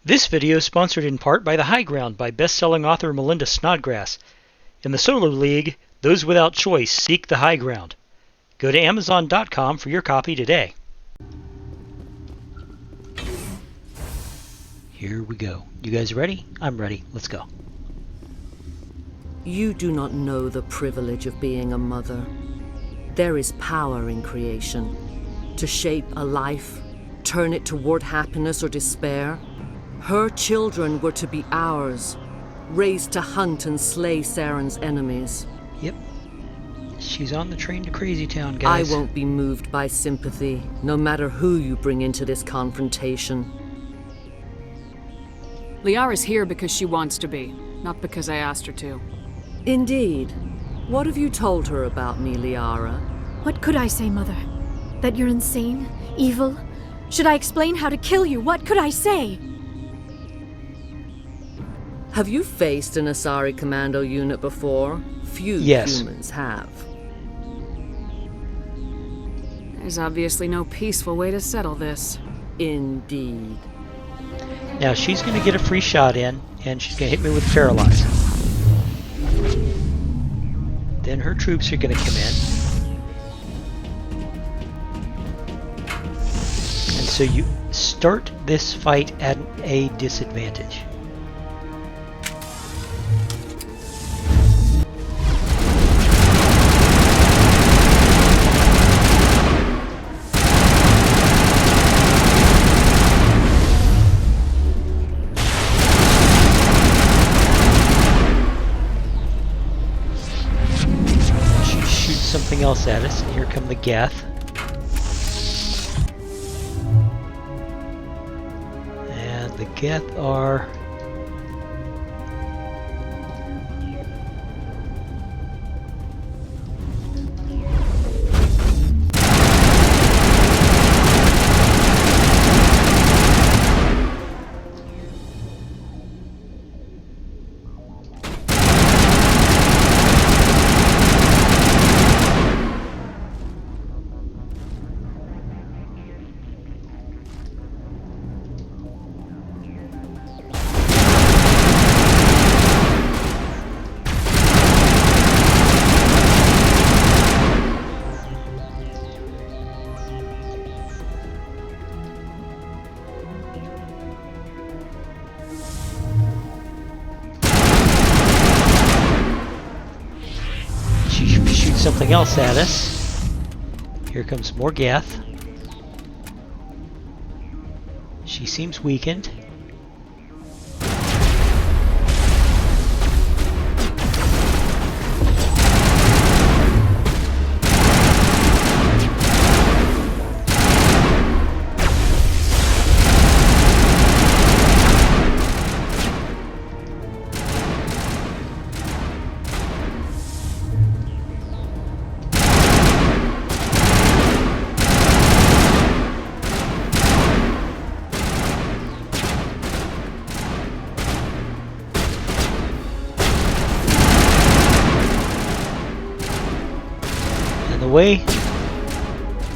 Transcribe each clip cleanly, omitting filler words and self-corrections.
This video is sponsored in part by The High Ground by best-selling author Melinda Snodgrass. In the Solar League, those without choice seek the high ground. Go to Amazon.com for your copy today. Here we go. You guys ready? I'm ready. Let's go. You do not know the privilege of being a mother. There is power in creation. To shape a life, turn it toward happiness or despair. Her children were to be ours, raised to hunt and slay Saren's enemies. Yep. She's on the train to Crazy Town, guys. I won't be moved by sympathy, no matter who you bring into this confrontation. Liara's here because she wants to be, not because I asked her to. Indeed. What have you told her about me, Liara? What could I say, Mother? That you're insane? Evil? Should I explain how to kill you? What could I say? Have you faced an Asari commando unit before? Few humans have. There's obviously no peaceful way to settle this. Indeed. Now she's going to get a free shot in, and she's going to hit me with Paralyze. Then her troops are going to come in. And so you start this fight at a disadvantage. Something else at us, and here come the Geth. And the Geth are... something else at us. Here comes more Geth. She seems weakened. The way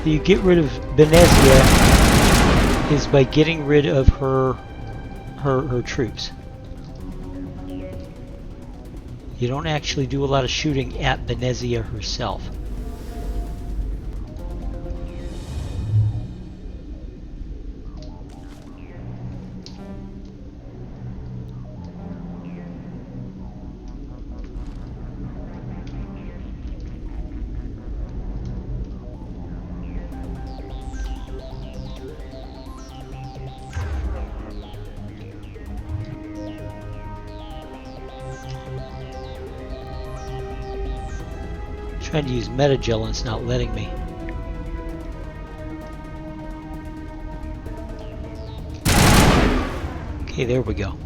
you get rid of Benezia is by getting rid of her troops. You don't actually do a lot of shooting at Benezia herself. Trying to use Metagel and it's not letting me. Okay, there we go.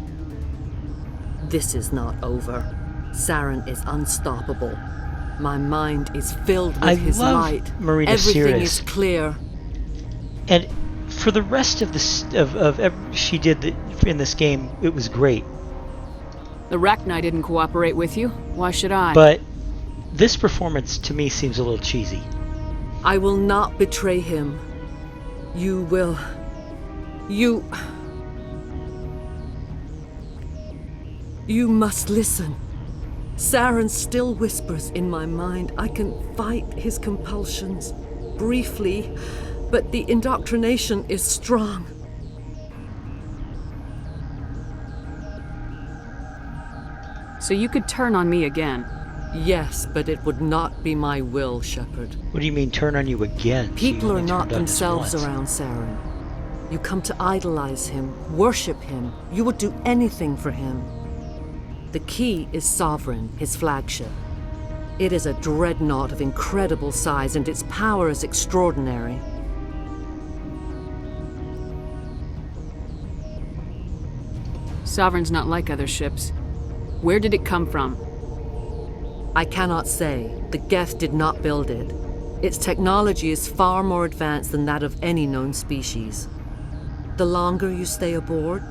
This is not over. Saren is unstoppable. My mind is filled with his light. Marina Everything Sirtis. is clear. And for the rest of this she did in this game, it was great. The Rachni didn't cooperate with you. Why should I? But this performance to me seems a little cheesy. I will not betray him. You will... You... You must listen. Saren still whispers in my mind. I can fight his compulsions, briefly, but the indoctrination is strong. So you could turn on me again. Yes, but it would not be my will, Shepard. What do you mean turn on you again? People You are only not turned on us themselves once. around Saren. You come to idolize him, worship him. You would do anything for him. The key is Sovereign, his flagship. It is a dreadnought of incredible size, and its power is extraordinary. Sovereign's not like other ships. Where did it come from? I cannot say. The Geth did not build it. Its technology is far more advanced than that of any known species. The longer you stay aboard,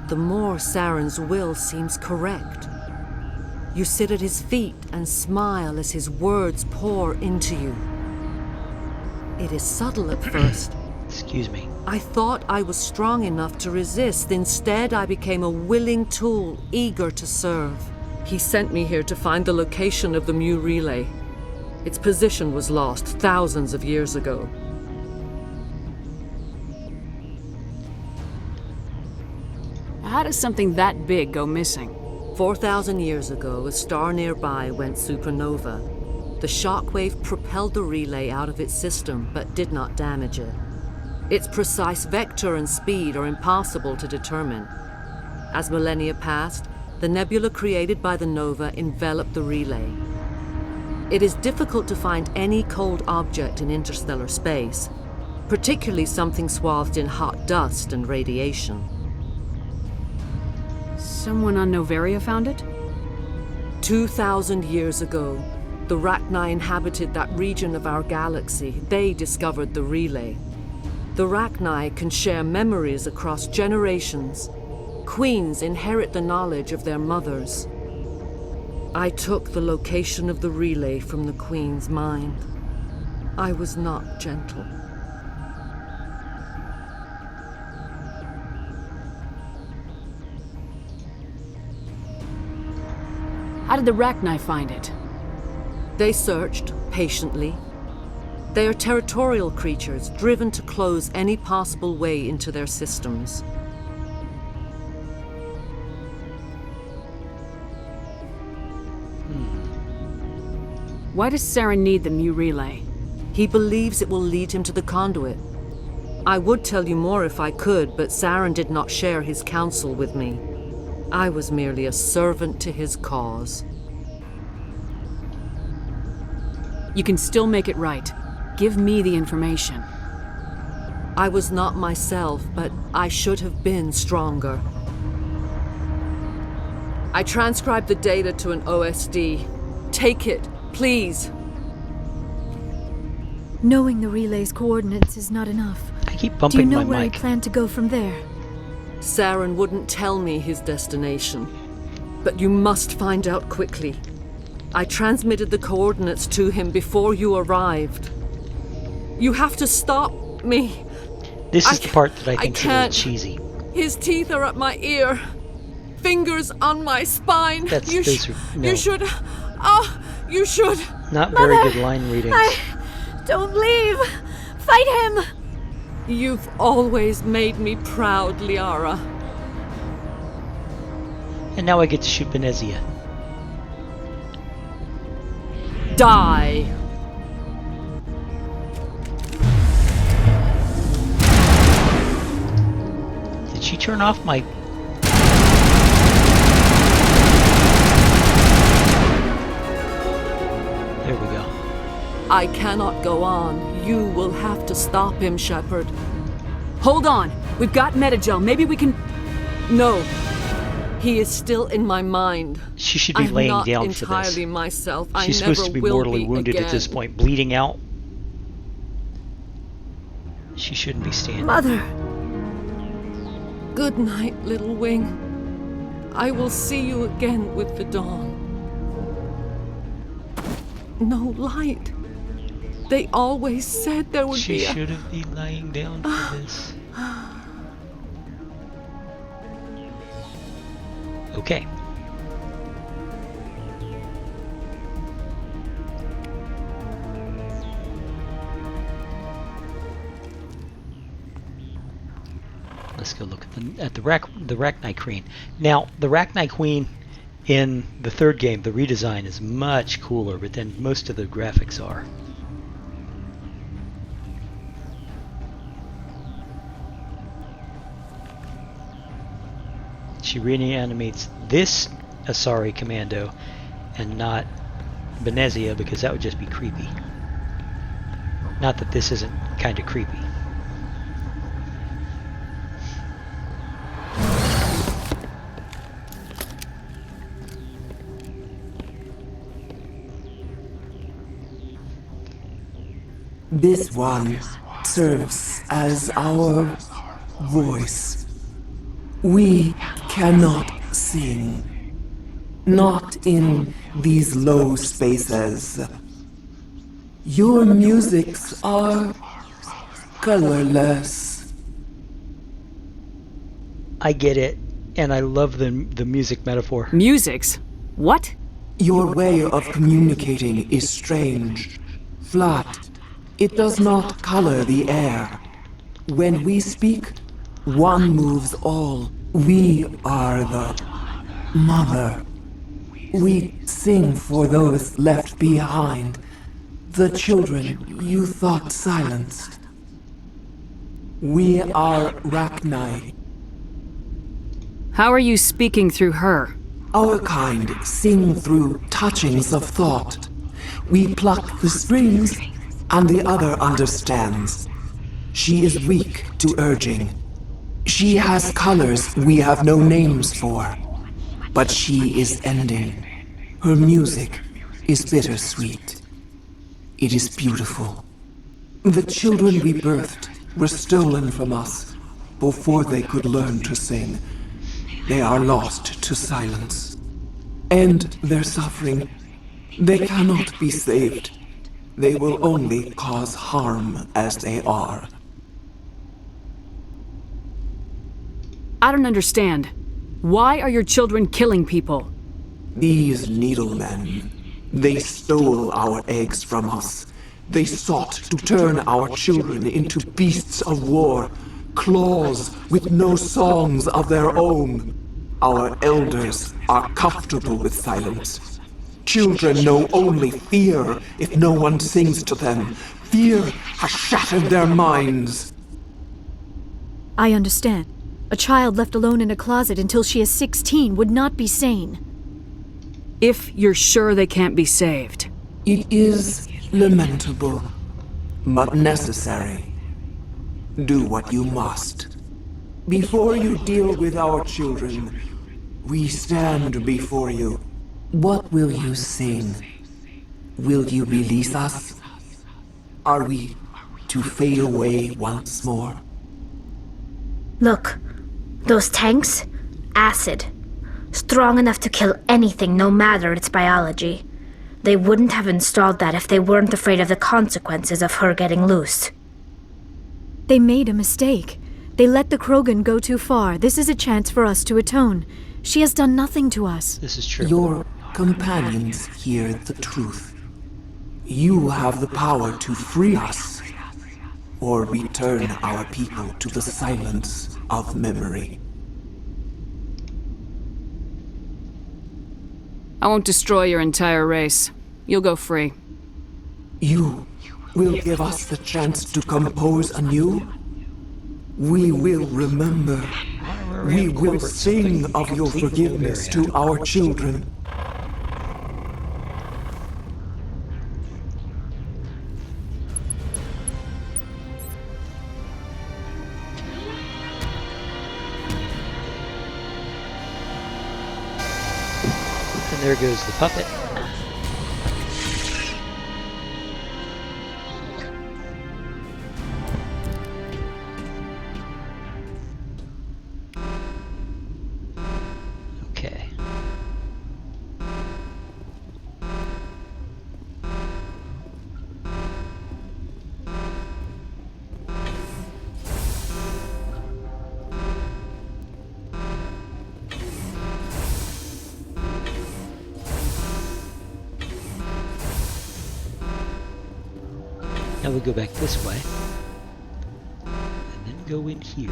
the more Saren's will seems correct. You sit at his feet and smile as his words pour into you. It is subtle at first. Excuse me. I thought I was strong enough to resist. Instead, I became a willing tool, eager to serve. He sent me here to find the location of the Mu relay. Its position was lost thousands of years ago. How does something that big go missing? 4,000 years ago, a star nearby went supernova. The shockwave propelled the relay out of its system, but did not damage it. Its precise vector and speed are impossible to determine. As millennia passed, the nebula created by the nova enveloped the relay. It is difficult to find any cold object in interstellar space, particularly something swathed in hot dust and radiation. Someone on Noveria found it? 2,000 years ago, the Rachni inhabited that region of our galaxy. They discovered the relay. The Rachni can share memories across generations. Queens inherit the knowledge of their mothers. I took the location of the relay from the Queen's mind. I was not gentle. How did the Rachni find it? They searched patiently. They are territorial creatures, driven to close any possible way into their systems. Why does Saren need the Mu relay? He believes it will lead him to the conduit. I would tell you more if I could, but Saren did not share his counsel with me. I was merely a servant to his cause. You can still make it right. Give me the information. I was not myself, but I should have been stronger. I transcribed the data to an OSD. Take it, please. Knowing the relay's coordinates is not enough. I keep Do you bumping know my where he mic. planned to go from there? Saren wouldn't tell me his destination. But you must find out quickly. I transmitted the coordinates to him before you arrived. You have to stop me. This is the part that I think is a little can't. cheesy. His teeth are at my ear. Fingers on my spine. That's You those are no, You should. Oh, you should. not very Mother, good line readings. Don't leave! Fight him! You've always made me proud, Liara. And now I get to shoot Benezia. Die. Did she turn off my... There we go. I cannot go on. You will have to stop him, Shepard. Hold on! We've got Metagel. Maybe we can... No. He is still in my mind. She should be I'm laying not down for entirely this. myself. She's I never supposed to be will mortally be wounded again. at this point, bleeding out. She shouldn't be standing. Mother! Good night, little wing. I will see you again with the dawn. No light. They always said there would She be a... should have been lying down for this. Okay. at the Rachni Queen. Now, the Rachni Queen in the third game, the redesign is much cooler, but then most of the graphics are. She reanimates this Asari commando and not Benezia, because that would just be creepy. Not that this isn't kind of creepy. This one serves as our voice. We cannot sing. Not in these low spaces. Your musics are colorless. I get it, and I love the music metaphor. Musics? What? Your way of communicating is strange, flat. It does not color the air. When we speak, one moves all. We are the mother. We sing for those left behind. The children you thought silenced. We are Rachni. How are you speaking through her? Our kind sing through touchings of thought. We pluck the strings, and the other understands. She is weak to urging. She has colors we have no names for. But she is ending. Her music is bittersweet. It is beautiful. The children we birthed were stolen from us before they could learn to sing. They are lost to silence. End their suffering. They cannot be saved. They will only cause harm as they are. I don't understand. Why are your children killing people? These needlemen, they stole our eggs from us. They sought to turn our children into beasts of war, claws with no songs of their own. Our elders are comfortable with silence. Children know only fear if no one sings to them. Fear has shattered their minds. I understand. A child left alone in a closet until she is 16 would not be sane. If you're sure they can't be saved. It is lamentable, but necessary. Do what you must. Before you deal with our children, we stand before you. What will you sing? Will you release us? Are we to fade away once more? Look, those tanks? Acid. Strong enough to kill anything, no matter its biology. They wouldn't have installed that if they weren't afraid of the consequences of her getting loose. They made a mistake. They let the Krogan go too far. This is a chance for us to atone. She has done nothing to us. This is true. Your companions hear the truth. You have the power to free us, or return our people to the silence of memory. I won't destroy your entire race. You'll go free. You will give us the chance to compose anew? We will remember. We will sing of your forgiveness to our children. And there goes the puppet. Okay. Now we go back this way, and then go in here.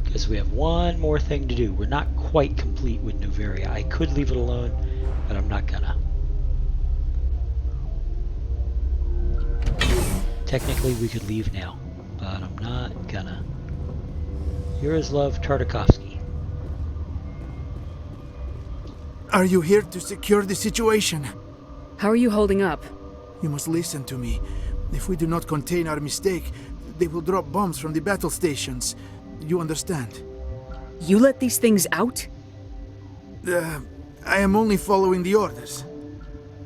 Because we have one more thing to do. We're not quite complete with Noveria. I could leave it alone, but I'm not gonna. Technically, we could leave now, but I'm not gonna. Yaroslav Tartakovsky. Are you here to secure the situation? How are you holding up? You must listen to me. If we do not contain our mistake, they will drop bombs from the battle stations. You understand? You let these things out? I am only following the orders.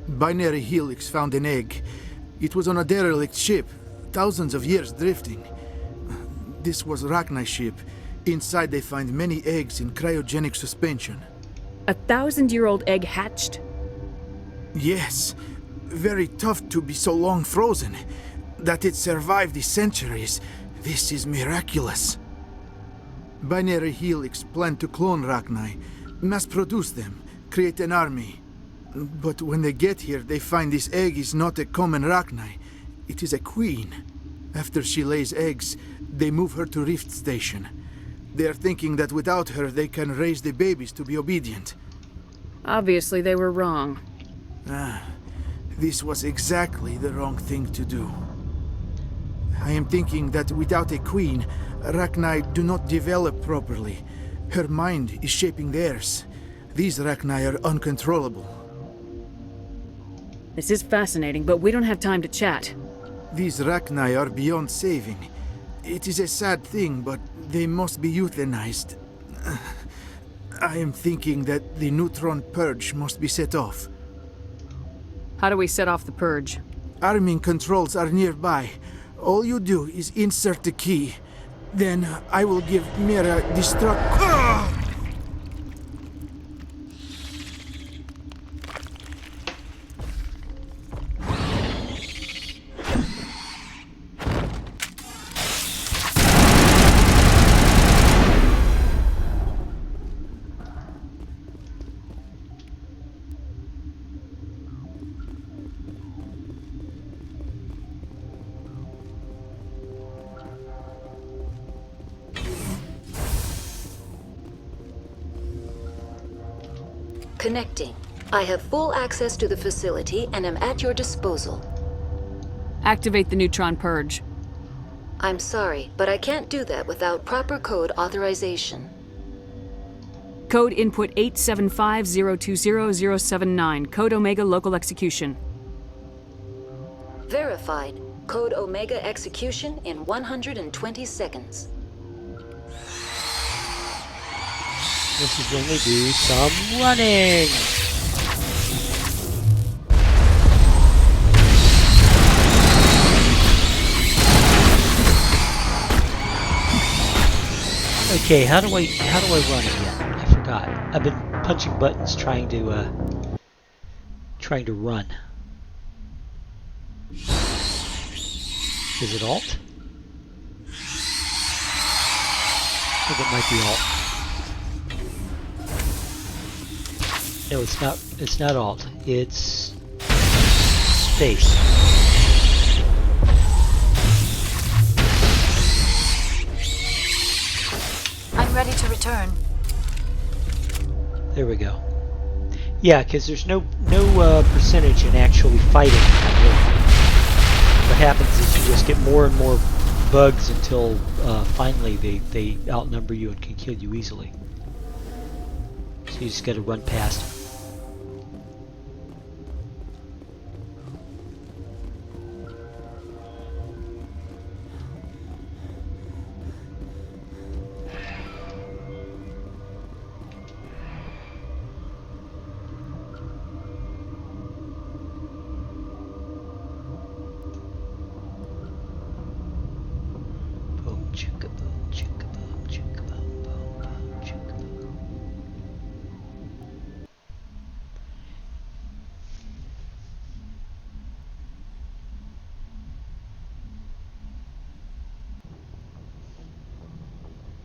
Binary Helix found an egg. It was on a derelict ship, thousands of years drifting. This was Rachni's ship. Inside they find many eggs in cryogenic suspension. 1,000-year-old egg hatched? Yes. Very tough to be so long frozen. That it survived the centuries. This is miraculous. Binary Helix planned to clone Rachni, mass-produce them, create an army. But when they get here, they find this egg is not a common Rachni. It is a queen. After she lays eggs, they move her to Rift Station. They are thinking that without her, they can raise the babies to be obedient. Obviously, they were wrong. This was exactly the wrong thing to do. I am thinking that without a queen, Rachni do not develop properly. Her mind is shaping theirs. These Rachni are uncontrollable. This is fascinating, but we don't have time to chat. These Rachni are beyond saving. It is a sad thing, but they must be euthanized. I am thinking that the neutron purge must be set off. How do we set off the purge? Arming controls are nearby. All you do is insert the key. Then I will give Mira destruct. Connecting. I have full access to the facility and am at your disposal. Activate the neutron purge. I'm sorry, but I can't do that without proper code authorization. Code input 875020079. Code Omega local execution. Verified. Code Omega execution in 120 seconds. This is when we do some running. Okay, how do I run again? I forgot. I've been punching buttons trying to run. Is it Alt? I think it might be Alt. No, it's not. It's not Alt. It's space. I'm ready to return. There we go. Yeah, because there's no percentage in actually fighting that way. What happens is you just get more and more bugs until finally they outnumber you and can kill you easily. So you just got to run past them.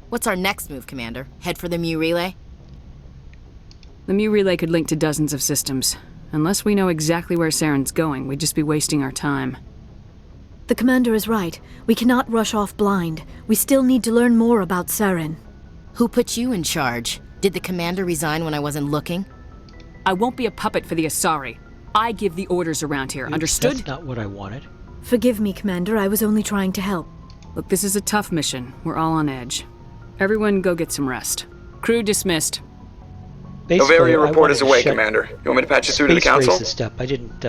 What's our next move, Commander? Head for the Mu relay? The Mu relay could link to dozens of systems. Unless we know exactly where Saren's going, we'd just be wasting our time. The commander is right. We cannot rush off blind. We still need to learn more about Saren. Who put you in charge? Did the commander resign when I wasn't looking? I won't be a puppet for the Asari. I give the orders around here, understood? That's not what I wanted. Forgive me, Commander. I was only trying to help. Look, this is a tough mission. We're all on edge. Everyone go get some rest. Crew dismissed. Noveria report is away, Commander. You want me to patch you through to the council? Space step. I didn't,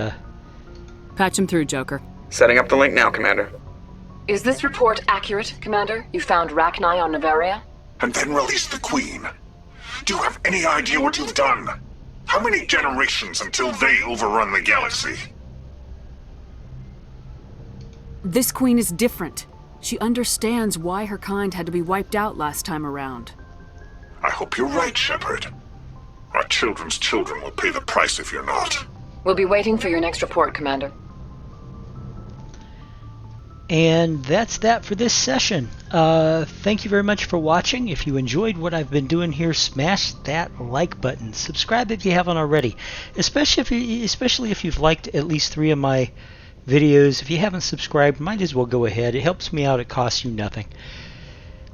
Patch him through, Joker. Setting up the link now, Commander. Is this report accurate, Commander? You found Rachni on Noveria? And then released the Queen. Do you have any idea what you've done? How many generations until they overrun the galaxy? This queen is different. She understands why her kind had to be wiped out last time around. I hope you're right, Shepard. Our children's children will pay the price if you're not. We'll be waiting for your next report, Commander. And that's that for this session. Thank you very much for watching. If you enjoyed what I've been doing here, smash that like button. Subscribe if you haven't already. Especially if you've liked at least 3 of my videos. If you haven't subscribed, might as well go ahead. It helps me out. It costs you nothing.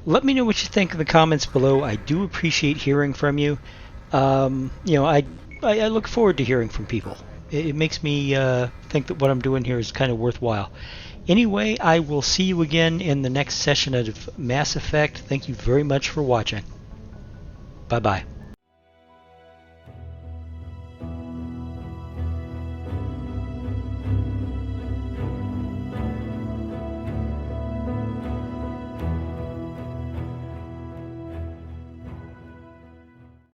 Let me know what you think in the comments below. I do appreciate hearing from you. I look forward to hearing from people. It makes me think that what I'm doing here is kind of worthwhile. Anyway, I will see you again in the next session of Mass Effect. Thank you very much for watching. Bye-bye.